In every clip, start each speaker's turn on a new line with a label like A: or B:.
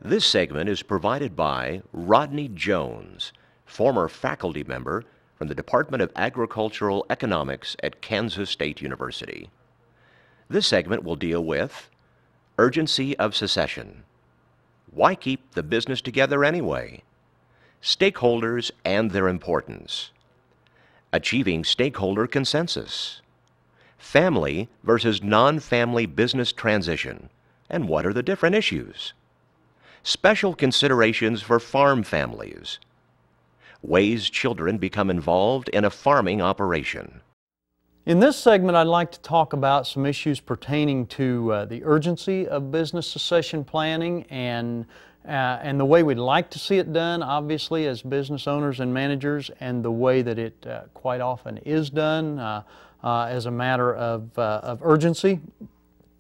A: This segment is provided by Rodney Jones, former faculty member from the Department of Agricultural Economics at Kansas State University. This segment will deal with urgency of secession. Why keep the business together anyway? Stakeholders and their importance. Achieving stakeholder consensus. Family versus non-family business transition, and what are the different issues? Special considerations for farm families. Ways children become involved in a farming operation.
B: In this segment, I'd like to talk about some issues pertaining to the urgency of business succession planning and the way we'd like to see it done, obviously, as business owners and managers, and the way that it quite often is done as a matter of urgency.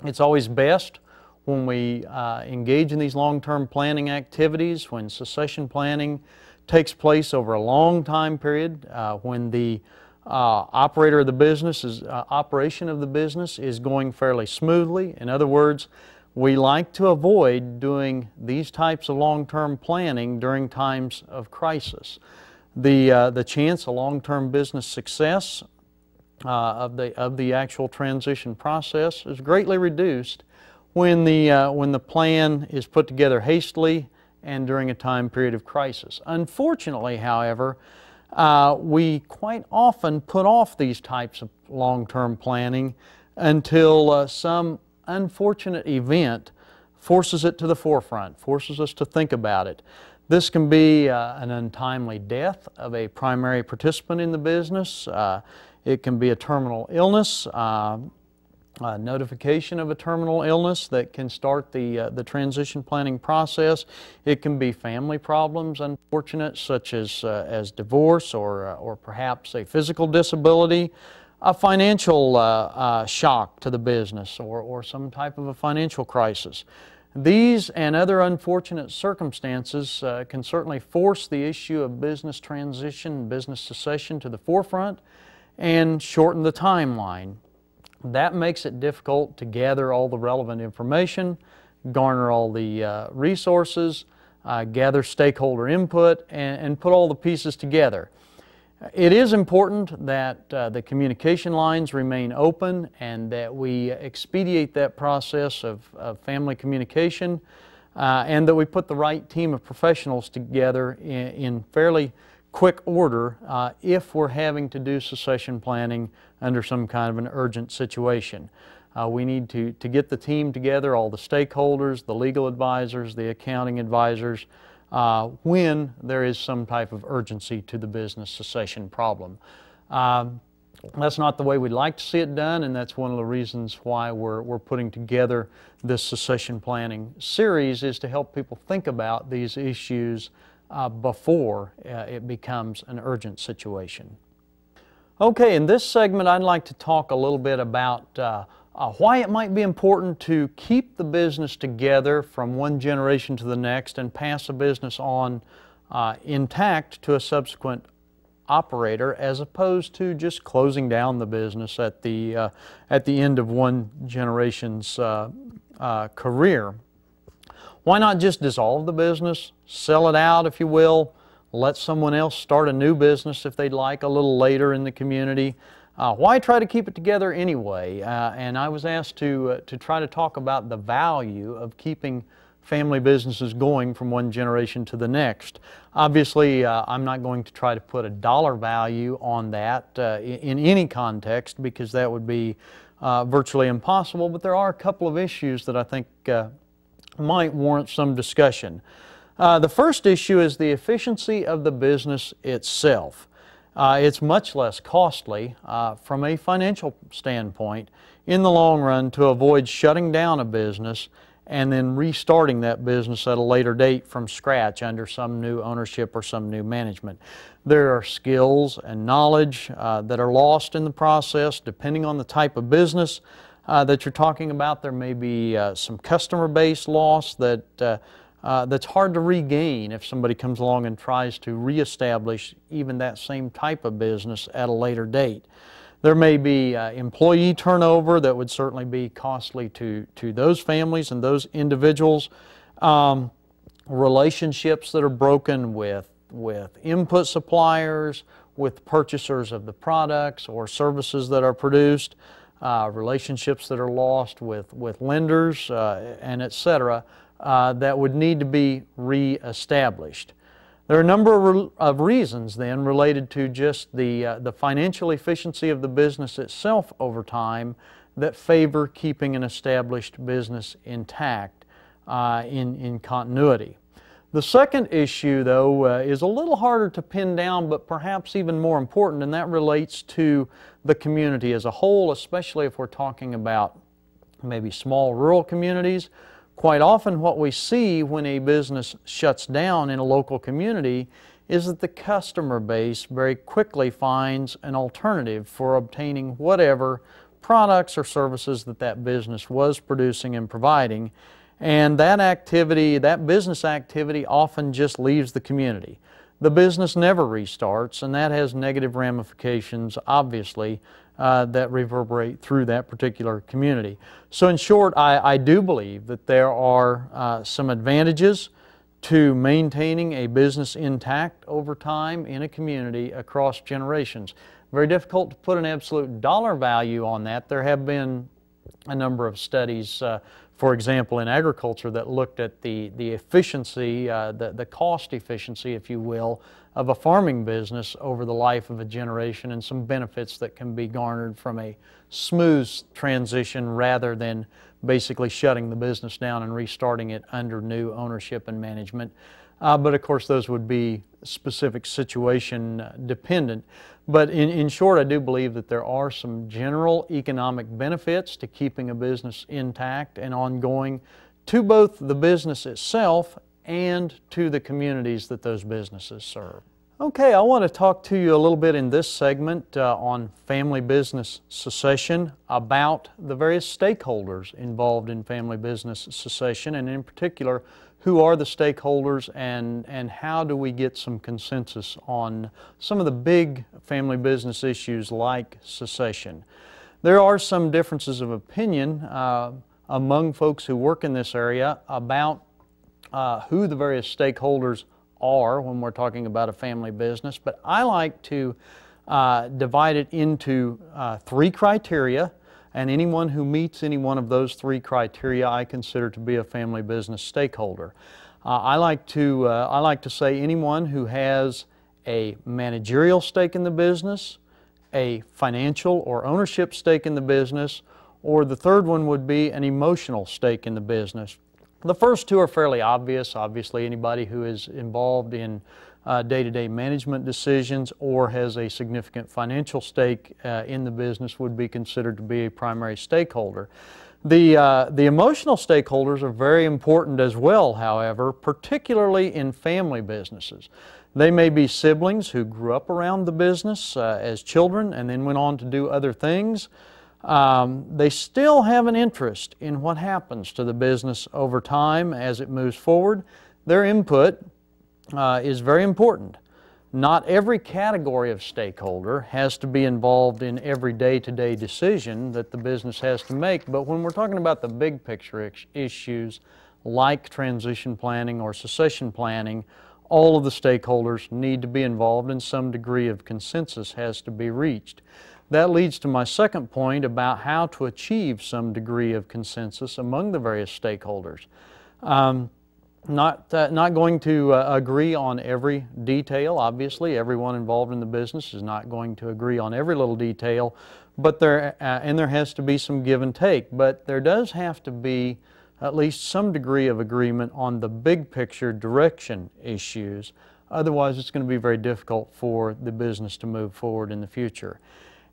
B: It's always best when we engage in these long-term planning activities, when succession planning takes place over a long time period, when the operator of the business operation of the business is going fairly smoothly. In other words, we like to avoid doing these types of long-term planning during times of crisis. The chance of long-term business success of the actual transition process is greatly reduced when the plan is put together hastily and during a time period of crisis. Unfortunately, however, we quite often put off these types of long-term planning until some unfortunate event forces it to the forefront, forces us to think about it. This can be an untimely death of a primary participant in the business. It can be a terminal illness, notification of a terminal illness that can start the transition planning process. It can be family problems, unfortunate, such as divorce or perhaps a physical disability, a financial shock to the business or some type of a financial crisis. These and other unfortunate circumstances can certainly force the issue of business transition, business succession to the forefront and shorten the timeline. That makes it difficult to gather all the relevant information, garner all the resources, gather stakeholder input, and put all the pieces together. It is important that the communication lines remain open and that we expedite that process of family communication and that we put the right team of professionals together in fairly quick order if we're having to do succession planning under some kind of an urgent situation. We need to get the team together, all the stakeholders, the legal advisors, the accounting advisors, when there is some type of urgency to the business succession problem. That's not the way we'd like to see it done, and that's one of the reasons why we're putting together this succession planning series, is to help people think about these issues before it becomes an urgent situation. Okay, in this segment I'd like to talk a little bit about why it might be important to keep the business together from one generation to the next and pass a business on intact to a subsequent operator, as opposed to just closing down the business at the end of one generation's career. Why not just dissolve the business, sell it out, if you will, let someone else start a new business if they'd like a little later in the community? Why try to keep it together anyway? And I was asked to try to talk about the value of keeping family businesses going from one generation to the next. Obviously, I'm not going to try to put a dollar value on that in any context, because that would be virtually impossible, but there are a couple of issues that I think might warrant some discussion. The first issue is the efficiency of the business itself. It's much less costly from a financial standpoint in the long run to avoid shutting down a business and then restarting that business at a later date from scratch under some new ownership or some new management. There are skills and knowledge that are lost in the process depending on the type of business that you're talking about. There may be some customer base loss that's hard to regain if somebody comes along and tries to reestablish even that same type of business at a later date. There may be employee turnover that would certainly be costly to those families and those individuals. relationships that are broken with input suppliers, with purchasers of the products or services that are produced, relationships that are lost with lenders, and et cetera, that would need to be reestablished. There are a number of reasons then related to just the financial efficiency of the business itself over time that favor keeping an established business intact in continuity. The second issue, though, is a little harder to pin down, but perhaps even more important, and that relates to the community as a whole, especially if we're talking about maybe small rural communities. Quite often what we see when a business shuts down in a local community is that the customer base very quickly finds an alternative for obtaining whatever products or services that business was producing and providing. And that activity, that business activity, often just leaves the community. The business never restarts, and that has negative ramifications, obviously, that reverberate through that particular community. So in short, I do believe that there are some advantages to maintaining a business intact over time in a community across generations. Very difficult to put an absolute dollar value on that. There have been a number of studies, for example, in agriculture that looked at the efficiency, the cost efficiency, if you will, of a farming business over the life of a generation, and some benefits that can be garnered from a smooth transition rather than basically shutting the business down and restarting it under new ownership and management. But of course those would be specific situation dependent. But in short, I do believe that there are some general economic benefits to keeping a business intact and ongoing to both the business itself and to the communities that those businesses serve. Okay, I want to talk to you a little bit in this segment on family business succession, about the various stakeholders involved in family business succession, and in particular, who are the stakeholders and how do we get some consensus on some of the big family business issues like succession. There are some differences of opinion among folks who work in this area about who the various stakeholders are when we're talking about a family business, but I like to divide it into three criteria, and anyone who meets any one of those three criteria I consider to be a family business stakeholder. I like to say anyone who has a managerial stake in the business, a financial or ownership stake in the business, or the third one would be an emotional stake in the business. The first two are fairly obvious. Obviously, anybody who is involved in day-to-day management decisions or has a significant financial stake in the business would be considered to be a primary stakeholder. The emotional stakeholders are very important as well, however, particularly in family businesses. They may be siblings who grew up around the business as children and then went on to do other things. They still have an interest in what happens to the business over time as it moves forward. Their input is very important. Not every category of stakeholder has to be involved in every day-to-day decision that the business has to make, but when we're talking about the big picture issues like transition planning or succession planning, all of the stakeholders need to be involved and some degree of consensus has to be reached. That leads to my second point about how to achieve some degree of consensus among the various stakeholders. Not going to agree on every detail, obviously. Everyone involved in the business is not going to agree on every little detail, but there has to be some give and take. But there does have to be at least some degree of agreement on the big picture direction issues. Otherwise, it's going to be very difficult for the business to move forward in the future.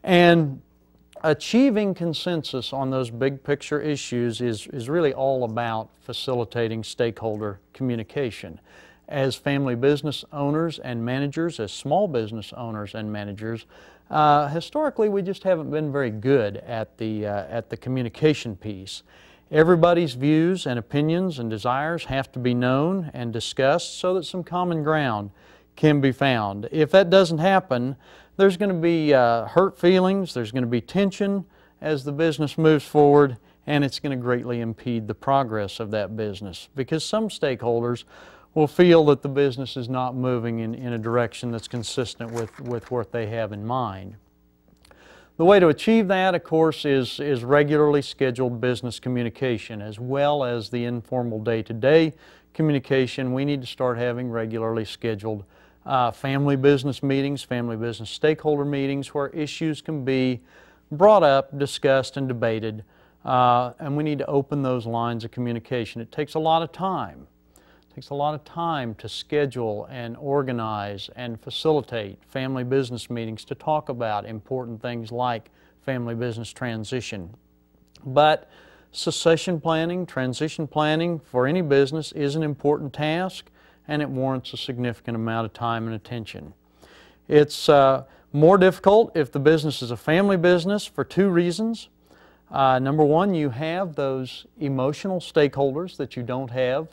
B: And achieving consensus on those big picture issues is really all about facilitating stakeholder communication. As family business owners and managers, as small business owners and managers, historically we just haven't been very good at the communication piece. Everybody's views and opinions and desires have to be known and discussed so that some common ground can be found. If that doesn't happen, there's going to be hurt feelings, there's going to be tension as the business moves forward, and it's going to greatly impede the progress of that business because some stakeholders will feel that the business is not moving in a direction that's consistent with what they have in mind. The way to achieve that, of course, is regularly scheduled business communication, as well as the informal day-to-day communication. We need to start having regularly scheduled family business meetings, family business stakeholder meetings, where issues can be brought up, discussed, and debated, and we need to open those lines of communication. It takes a lot of time. It takes a lot of time to schedule and organize and facilitate family business meetings to talk about important things like family business transition. But succession planning, transition planning for any business is an important task, and it warrants a significant amount of time and attention. It's more difficult if the business is a family business for two reasons. Number one, you have those emotional stakeholders that you don't have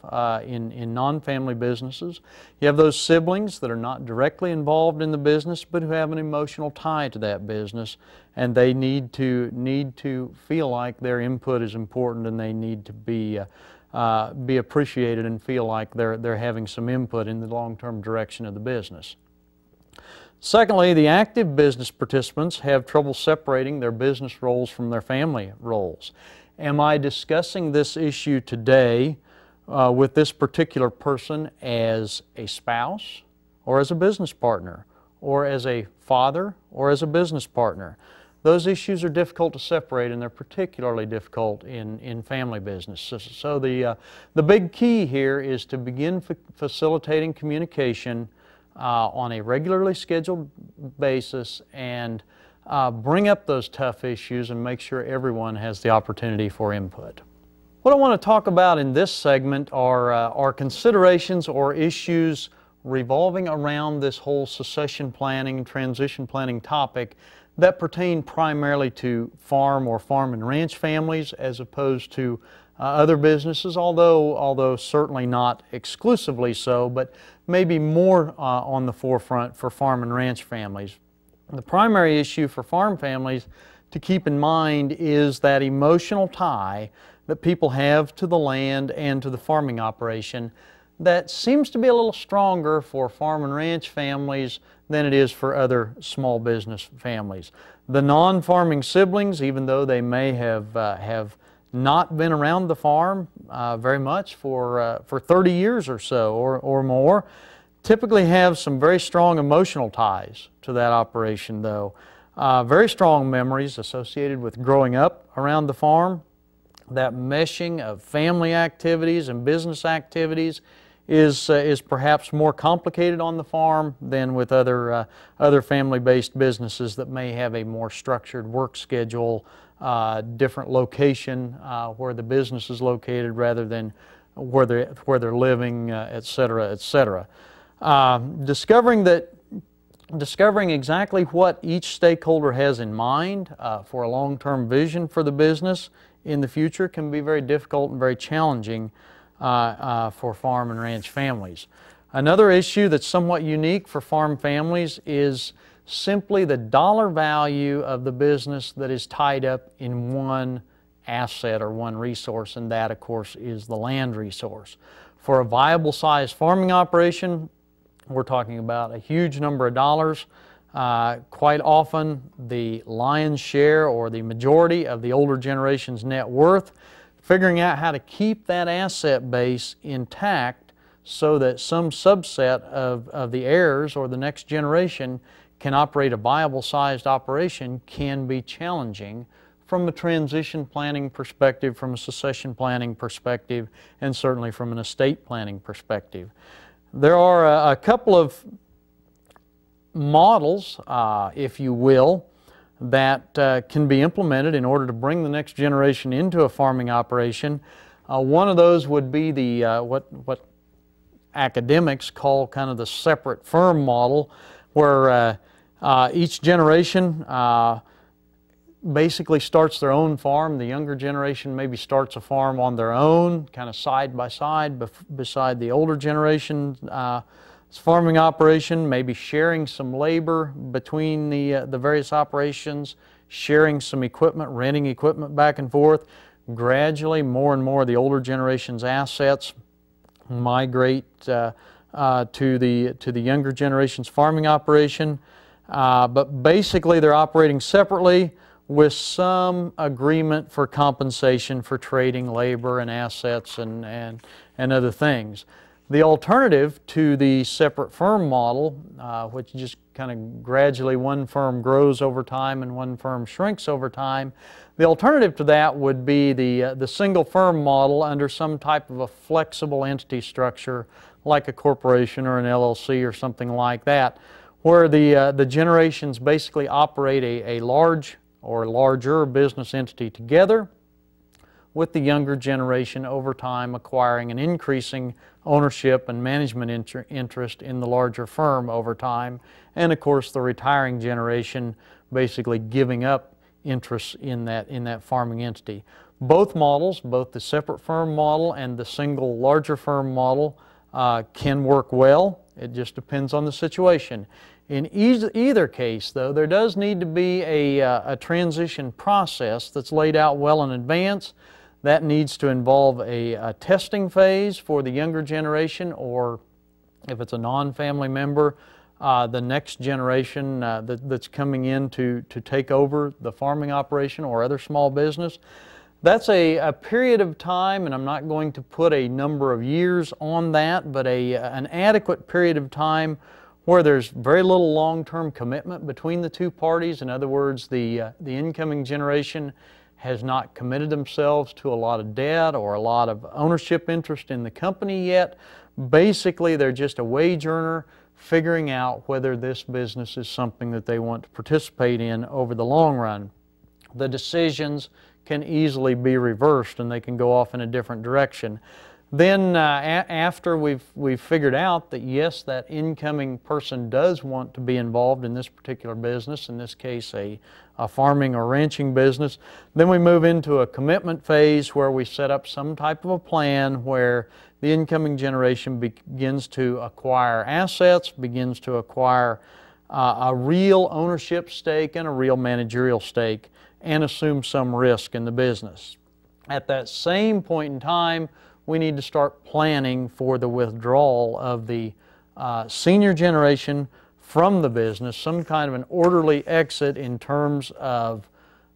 B: in non-family businesses. You have those siblings that are not directly involved in the business but who have an emotional tie to that business, and they need to feel like their input is important, and they need to be appreciated and feel like they're having some input in the long-term direction of the business. Secondly, the active business participants have trouble separating their business roles from their family roles. Am I discussing this issue today with this particular person as a spouse, or as a business partner, or as a father, or as a business partner? Those issues are difficult to separate, and they're particularly difficult in family business. So the big key here is to begin facilitating communication on a regularly scheduled basis, and bring up those tough issues and make sure everyone has the opportunity for input. What I want to talk about in this segment are considerations or issues revolving around this whole succession planning, transition planning topic that pertain primarily to farm or farm and ranch families as opposed to other businesses, although certainly not exclusively so, but maybe more on the forefront for farm and ranch families. The primary issue for farm families to keep in mind is that emotional tie that people have to the land and to the farming operation that seems to be a little stronger for farm and ranch families than it is for other small business families. The non-farming siblings, even though they may have not been around the farm very much for 30 years or so or more, typically have some very strong emotional ties to that operation, though. Very strong memories associated with growing up around the farm. That meshing of family activities and business activities is perhaps more complicated on the farm than with other family-based businesses that may have a more structured work schedule, different location where the business is located rather than where they're living, et cetera, et cetera. Discovering exactly what each stakeholder has in mind for a long-term vision for the business in the future can be very difficult and very challenging for farm and ranch families. Another issue that's somewhat unique for farm families is simply the dollar value of the business that is tied up in one asset or one resource, and that, of course, is the land resource. For a viable size farming operation, we're talking about a huge number of dollars. Quite often, the lion's share or the majority of the older generation's net worth. Figuring out how to keep that asset base intact so that some subset of the heirs or the next generation can operate a viable sized operation can be challenging from a transition planning perspective, from a succession planning perspective, and certainly from an estate planning perspective. There are a couple of models, if you will, that can be implemented in order to bring the next generation into a farming operation. One of those would be the what academics call kind of the separate firm model, where each generation basically starts their own farm. The younger generation maybe starts a farm on their own, kind of side by side beside the older generation. Farming operation, maybe sharing some labor between the various operations, sharing some equipment, renting equipment back and forth. Gradually, more and more of the older generation's assets migrate to the younger generation's farming operation. But basically they're operating separately with some agreement for compensation for trading labor and assets and other things. The alternative to the separate firm model, which just kind of gradually one firm grows over time and one firm shrinks over time, the alternative to that would be the single firm model under some type of a flexible entity structure like a corporation or an LLC or something like that, where the generations basically operate a large or larger business entity together, with the younger generation over time acquiring an increasing ownership and management interest in the larger firm over time, and of course the retiring generation basically giving up interest in that farming entity. Both models, both the separate firm model and the single larger firm model, can work well. It just depends on the situation. In either case, though, there does need to be a transition process that's laid out well in advance. That needs to involve a testing phase for the younger generation, or if it's a non-family member, the next generation that's coming in to take over the farming operation or other small business. That's a period of time, and I'm not going to put a number of years on that, but an adequate period of time where there's very little long-term commitment between the two parties. In other words, the incoming generation has not committed themselves to a lot of debt or a lot of ownership interest in the company yet. Basically, they're just a wage earner figuring out whether this business is something that they want to participate in over the long run. The decisions can easily be reversed and they can go off in a different direction. Then after we've figured out that yes, that incoming person does want to be involved in this particular business, in this case a farming or ranching business, then we move into a commitment phase where we set up some type of a plan where the incoming generation begins to acquire assets, begins to acquire a real ownership stake and a real managerial stake, and assume some risk in the business. At that same point in time, we need to start planning for the withdrawal of the senior generation from the business, some kind of an orderly exit in terms of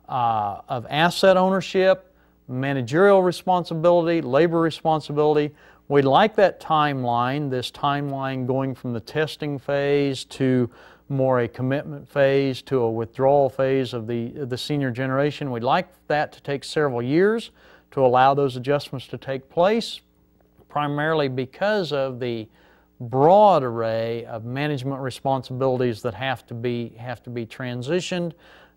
B: asset ownership, managerial responsibility, labor responsibility. We'd like that timeline, this timeline going from the testing phase to more a commitment phase to a withdrawal phase of the senior generation. We'd like that to take several years to allow those adjustments to take place, primarily because of the broad array of management responsibilities that have to be transitioned,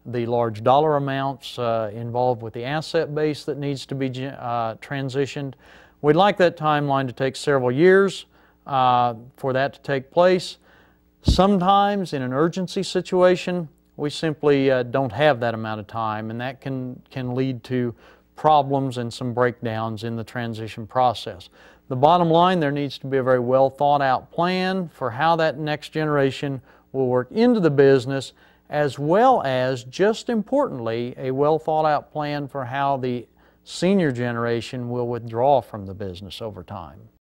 B: the large dollar amounts involved with the asset base that needs to be transitioned. We'd like that timeline to take several years for that to take place. Sometimes in an urgency situation, we simply don't have that amount of time, and that can lead to problems and some breakdowns in the transition process. The bottom line, there needs to be a very well thought out plan for how that next generation will work into the business, as well as, just importantly, a well thought out plan for how the senior generation will withdraw from the business over time.